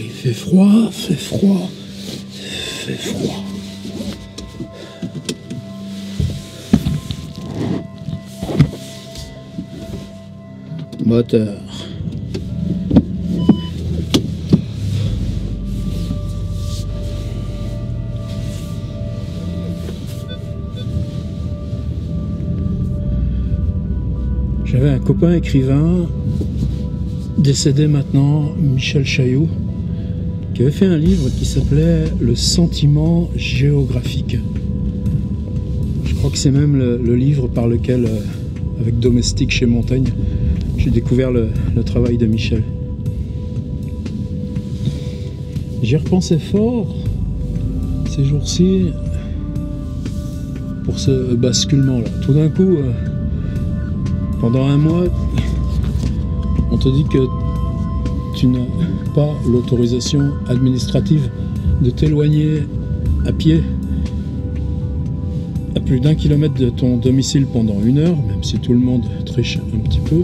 Il fait froid, fait froid, fait froid. Moteur. J'avais un copain écrivain, décédé maintenant, Michel Chailloux, qui avait fait un livre qui s'appelait Le sentiment géographique. Je crois que c'est même le livre par lequel, avec Domestique chez Montaigne, j'ai découvert le travail de Michel. J'y repensais fort ces jours-ci pour ce basculement-là. Tout d'un coup, pendant un mois, on te dit que tu n'as pas l'autorisation administrative de t'éloigner à pied à plus d'1 kilomètre de ton domicile pendant 1 heure, même si tout le monde triche un petit peu.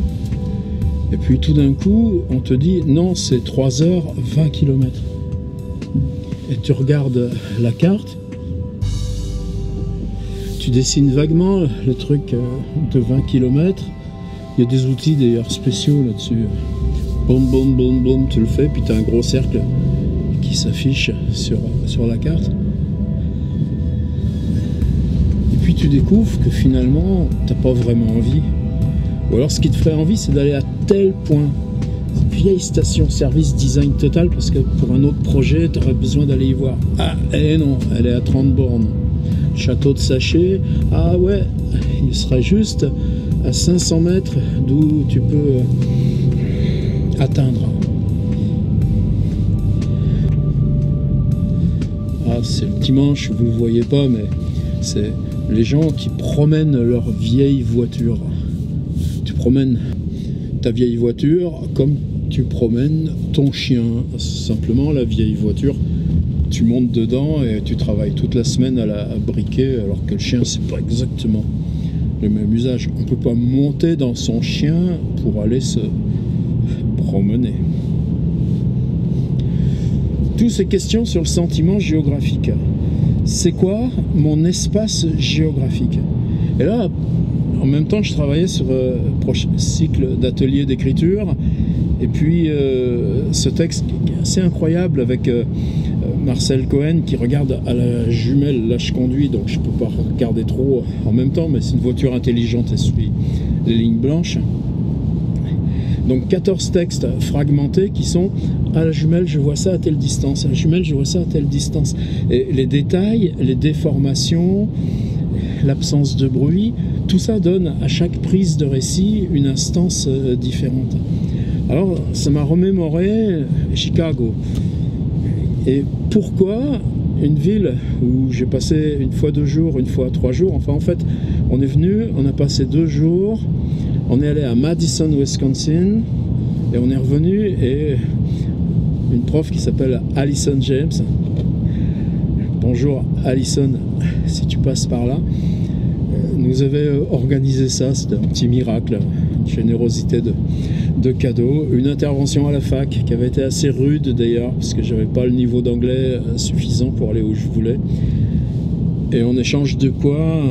Et puis tout d'un coup, on te dit non, c'est 3 heures, 20 km. Et tu regardes la carte, tu dessines vaguement le truc de 20 km. Il y a des outils d'ailleurs spéciaux là-dessus. Boum, boum, boum, boum, tu le fais, puis tu as un gros cercle qui s'affiche sur la carte. Et puis tu découvres que finalement, tu n'as pas vraiment envie. Ou alors ce qui te ferait envie, c'est d'aller à tel point. Cette vieille station-service design total, parce que pour un autre projet, tu aurais besoin d'aller y voir. Ah, eh non, elle est à 30 bornes. Château de Saché, ah ouais, il serait juste à 500 mètres d'où tu peux atteindre. Ah, c'est le dimanche, vous ne le voyez pas, mais c'est les gens qui promènent leur vieille voiture. Tu promènes ta vieille voiture comme tu promènes ton chien. Simplement, la vieille voiture, tu montes dedans et tu travailles toute la semaine à la briquer, alors que le chien, c'est pas exactement le même usage. On ne peut pas monter dans son chien pour aller se promener. Toutes ces questions sur le sentiment géographique. C'est quoi mon espace géographique? Et là, en même temps, je travaillais sur un prochain cycle d'ateliers d'écriture. Et puis, ce texte qui est assez incroyable avec Marcel Cohen qui regarde à la jumelle. Là, je conduis, donc je ne peux pas regarder trop en même temps, mais c'est une voiture intelligente, elle suit les lignes blanches. Donc 14 textes fragmentés qui sont à la jumelle, je vois ça à telle distance, à la jumelle, je vois ça à telle distance. Et les détails, les déformations, l'absence de bruit, tout ça donne à chaque prise de récit une instance différente. Alors, ça m'a remémoré Chicago. Et pourquoi une ville où j'ai passé une fois 2 jours, une fois 3 jours, enfin en fait, on est venu, on a passé 2 jours, on est allé à Madison, Wisconsin, et on est revenu, et une prof qui s'appelle Alison James, bonjour Alison, si tu passes par là, nous avait organisé ça, c'était un petit miracle, une générosité de cadeaux, une intervention à la fac qui avait été assez rude d'ailleurs, parce que j'avais pas le niveau d'anglais suffisant pour aller où je voulais. Et en échange de quoi,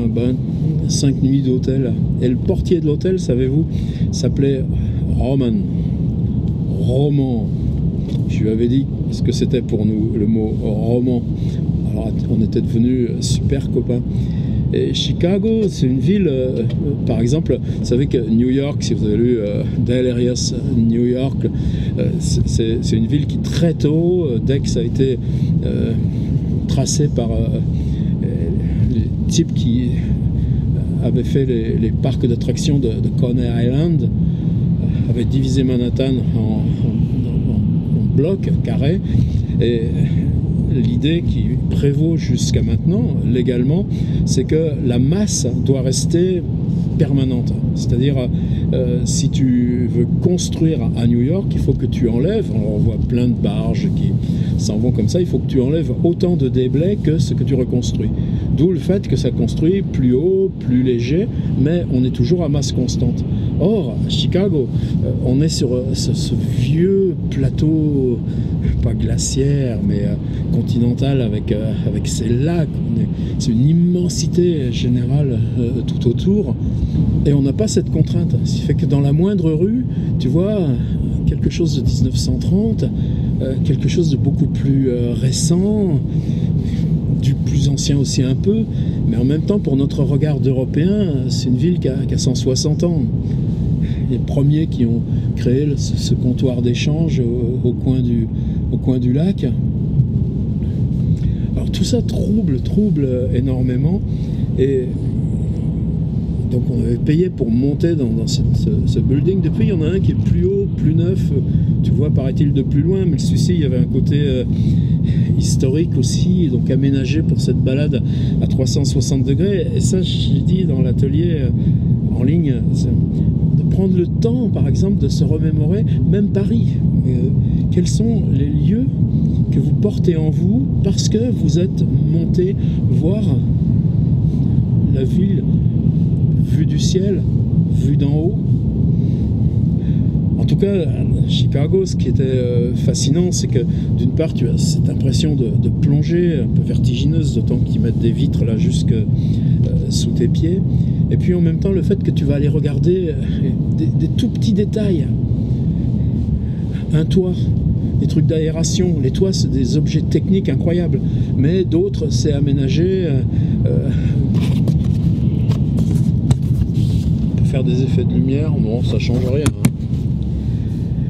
5 nuits d'hôtel. Et le portier de l'hôtel, savez-vous, s'appelait Roman. Je lui avais dit ce que c'était pour nous, le mot roman. Alors on était devenus super copains. Et Chicago, c'est une ville, par exemple, vous savez que New York, si vous avez lu Dale Arias, New York, c'est une ville qui très tôt, dès que ça a été tracé par les types qui avaient fait les parcs d'attractions de Coney Island, avaient divisé Manhattan en blocs carrés, et l'idée qui prévaut jusqu'à maintenant, légalement, c'est que la masse doit rester permanente. C'est-à-dire, si tu veux construire à New York, il faut que tu enlèves, on voit plein de barges qui s'en vont comme ça, il faut que tu enlèves autant de déblais que ce que tu reconstruis. D'où le fait que ça construit plus haut, plus léger, mais on est toujours à masse constante. Or, à Chicago, on est sur ce vieux plateau, pas glaciaire, mais continental avec ses lacs. C'est une immensité générale tout autour. Et on n'a pas cette contrainte. Ce qui fait que dans la moindre rue, tu vois quelque chose de 1930, quelque chose de beaucoup plus récent, du plus ancien aussi un peu, mais en même temps, pour notre regard d'Européen, c'est une ville qui a 160 ans. Les premiers qui ont créé ce comptoir d'échange au coin du lac. Alors tout ça trouble énormément, et donc on avait payé pour monter dans ce building. Depuis, il y en a un qui est plus haut, plus neuf, tu vois, paraît-il de plus loin, mais celui-ci, il y avait un côté historique aussi, donc aménagé pour cette balade à 360 degrés. Et ça, je l'ai dit dans l'atelier en ligne, de prendre le temps, par exemple, de se remémorer, même Paris. Quels sont les lieux que vous portez en vous parce que vous êtes monté voir la ville vue du ciel, vue d'en haut. En tout cas, à Chicago, ce qui était fascinant, c'est que d'une part, tu as cette impression de plongée un peu vertigineuse, d'autant qu'ils mettent des vitres là jusque sous tes pieds. Et puis en même temps, le fait que tu vas aller regarder des tout petits détails. Un toit, des trucs d'aération. Les toits, c'est des objets techniques incroyables. Mais d'autres, c'est aménagé. On peut faire des effets de lumière. Non, ça change rien.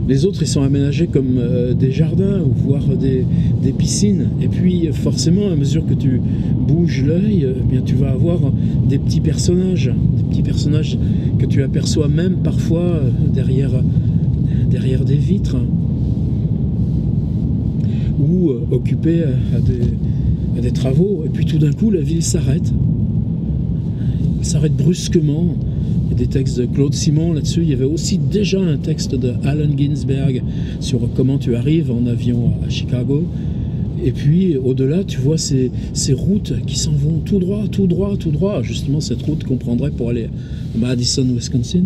Les autres, ils sont aménagés comme des jardins, ou voire des piscines. Et puis, forcément, à mesure que tu bouges l'œil, eh bien, tu vas avoir des petits personnages que tu aperçois même parfois derrière des vitres, ou occupés à des travaux. Et puis, tout d'un coup, la ville s'arrête. Elle s'arrête brusquement. Il y a des textes de Claude Simon là-dessus. Il y avait aussi déjà un texte de Allen Ginsberg sur comment tu arrives en avion à Chicago. Et puis, au-delà, tu vois ces routes qui s'en vont tout droit. Justement, cette route qu'on prendrait pour aller à Madison, Wisconsin.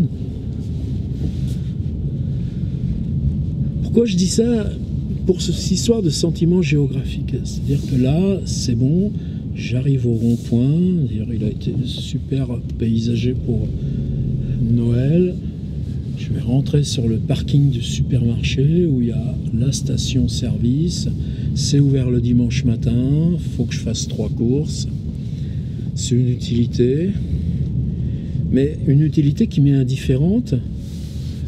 Pourquoi je dis ça? Pour cette histoire de sentiment géographique. C'est-à-dire que là, c'est bon, j'arrive au rond-point. D'ailleurs, il a été super paysagé pour Noël. Je vais rentrer sur le parking du supermarché où il y a la station-service. C'est ouvert le dimanche matin. Faut que je fasse 3 courses. C'est une utilité. Mais une utilité qui m'est indifférente.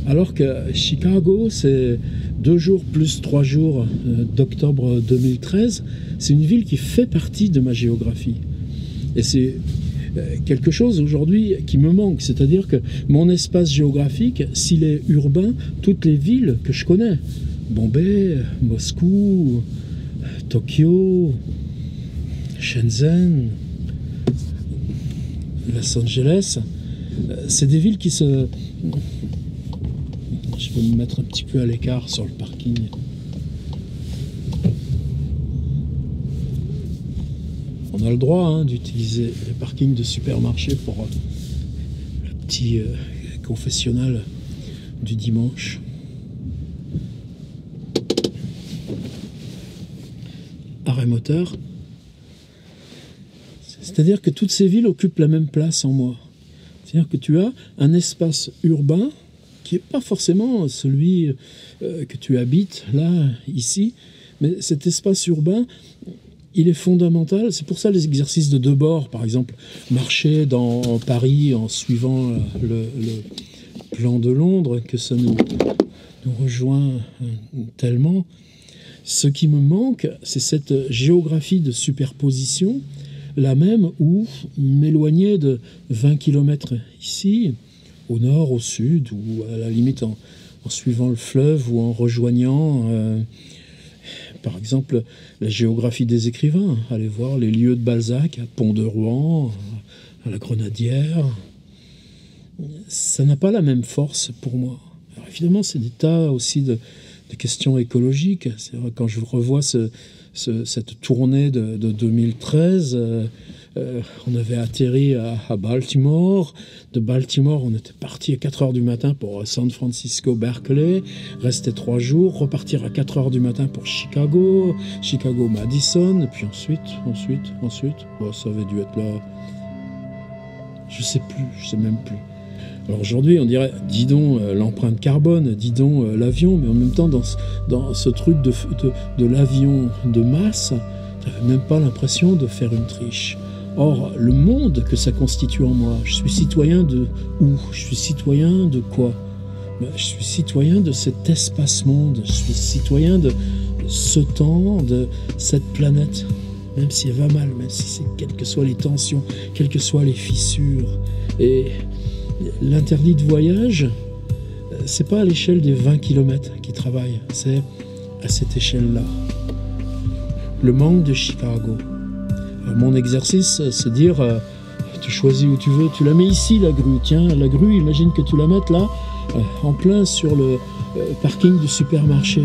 Alors que Chicago, c'est 2 jours plus 3 jours d'octobre 2013. C'est une ville qui fait partie de ma géographie. Et c'est quelque chose aujourd'hui qui me manque. C'est-à-dire que mon espace géographique, s'il est urbain, toutes les villes que je connais, Bombay, Moscou, Tokyo, Shenzhen, Los Angeles, c'est des villes qui se... Je vais me mettre un petit peu à l'écart sur le parking. On a le droit d'utiliser le parking de supermarché pour le petit confessionnal du dimanche. Arrêt moteur. C'est-à-dire que toutes ces villes occupent la même place en moi. C'est-à-dire que tu as un espace urbain qui n'est pas forcément celui que tu habites là, ici, mais cet espace urbain, il est fondamental. C'est pour ça les exercices de Debord, par exemple, marcher dans Paris en suivant le plan de Londres, que ça nous rejoint tellement. Ce qui me manque, c'est cette géographie de superposition, la même où m'éloigner de 20 km ici, au nord, au sud, ou à la limite en suivant le fleuve ou en rejoignant, par exemple, la géographie des écrivains. Aller voir les lieux de Balzac à Pont-de-Rouen, à la Grenadière. ça n'a pas la même force pour moi. Alors évidemment, c'est des tas aussi de questions écologiques. C'est vrai, quand je revois cette tournée de 2013, on avait atterri à Baltimore. De Baltimore, on était parti à 4 heures du matin pour San Francisco, Berkeley, rester 3 jours, repartir à 4 heures du matin pour Chicago, Madison, et puis ensuite, bon, ça avait dû être là, je sais même plus. Alors aujourd'hui, on dirait, dis donc l'empreinte carbone, dis donc l'avion, mais en même temps, dans ce truc de l'avion de masse, j'avais même pas l'impression de faire une triche. Or, le monde que ça constitue en moi, je suis citoyen de où? Je suis citoyen de quoi? Je suis citoyen de cet espace-monde, je suis citoyen de ce temps, de cette planète, même si elle va mal, même si quelles que soient les tensions, quelles que soient les fissures. Et l'interdit de voyage, c'est pas à l'échelle des 20 km qui travaille, c'est à cette échelle-là. Le manque de Chicago. Mon exercice, c'est dire, tu choisis où tu veux, tu la mets ici la grue, tiens, la grue, imagine que tu la mettes là, en plein sur le parking du supermarché.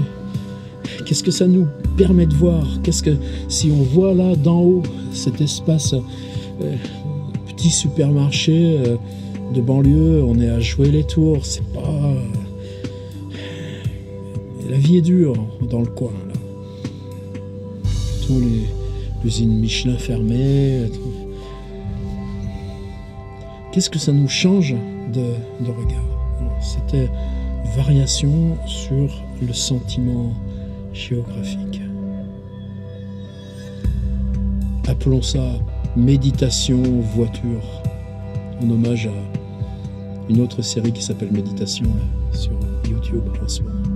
Qu'est-ce que ça nous permet de voir? Qu'est-ce que, si on voit là d'en haut cet espace, petit supermarché de banlieue, on est à jouer les tours, c'est pas... la vie est dure dans le coin, là. Tous les usines Michelin fermées. Qu'est-ce que ça nous change de regard? C'était variation sur le sentiment géographique. Appelons ça méditation voiture, en hommage à une autre série qui s'appelle Méditation là, sur YouTube en ce moment.